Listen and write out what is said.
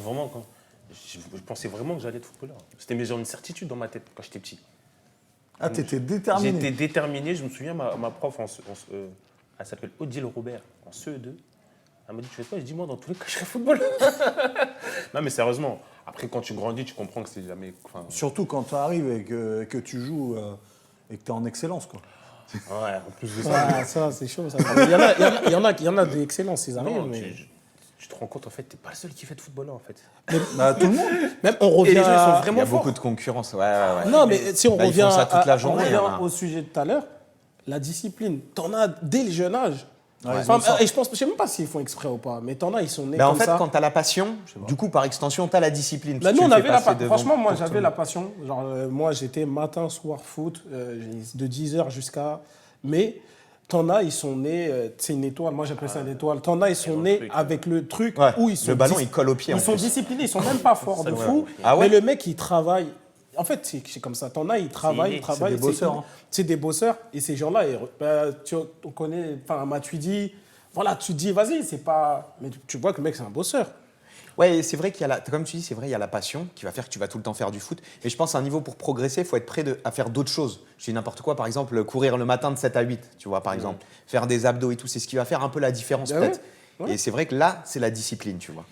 Vraiment, je pensais vraiment que j'allais être footballeur. C'était mes genre une certitude dans ma tête quand j'étais petit. Ah, t'étais déterminé. J'étais déterminé. Je me souviens, ma prof, elle s'appelle Odile Robert, en CE2. Elle m'a dit, tu fais quoi? Je dis, moi, dans tous les cas, je serai footballeur. Non, mais sérieusement, après, quand tu grandis, tu comprends que c'est jamais. Surtout quand tu arrives et que tu joues et que tu es en excellence, quoi. Ouais, en plus de ça. Ah, ça, c'est chaud. Ça. Il y en a des excellences, ils arrivent. Non, Mais... tu te rends compte, en fait, t'es pas le seul qui fait de footballeur, en fait. Bah, tout le monde. Même on Et revient. les gens, ils sont Il y vraiment a forts. beaucoup de concurrence. Ouais. Non, mais si on Bah, ils revient, font ça toute la journée, on il y en revient a. au sujet de tout à l'heure, la discipline. T'en as dès le jeune âge. Ouais, Enfin, ils ont ça. et je sais même pas s'ils font exprès ou pas, mais t'en as, ils sont nés Mais en comme fait, ça. quand tu as la passion, du coup, par extension, tu as la discipline. Bah, Tu nous, on le fais avait la passer passion. devant Franchement, moi, pour tout j'avais le la monde. passion. Genre, moi, j'étais matin, soir, foot, de 10h jusqu'à. Mais t'en as, ils sont nés. C'est une étoile. Moi, j'appelle ça une étoile. T'en as, ils sont nés avec le truc Ouais, où ils sont. le ballon, il colle au pied. Ils en sont plus. disciplinés, ils sont même pas forts de ouais. fou. Ah ouais Mais le mec, il travaille. En fait, c'est comme ça. T'en as, ils travaillent, inné. ils travaillent. C'est des bosseurs, hein. C'est des bosseurs. Et ces gens-là, on connaît. Enfin, Matuidi. Voilà, tu te dis, vas-y, c'est pas. Mais tu vois que le mec, c'est un bosseur. Ouais, et c'est vrai qu'il y a comme tu dis, c'est vrai, il y a la passion qui va faire que tu vas tout le temps faire du foot. Mais je pense à un niveau pour progresser, il faut être prêt à faire d'autres choses. Je dis n'importe quoi, par exemple, courir le matin de 7 à 8, tu vois, par exemple. Faire des abdos et tout, c'est ce qui va faire un peu la différence Ah peut-être. ouais, ouais. Et c'est vrai que là, c'est la discipline, tu vois.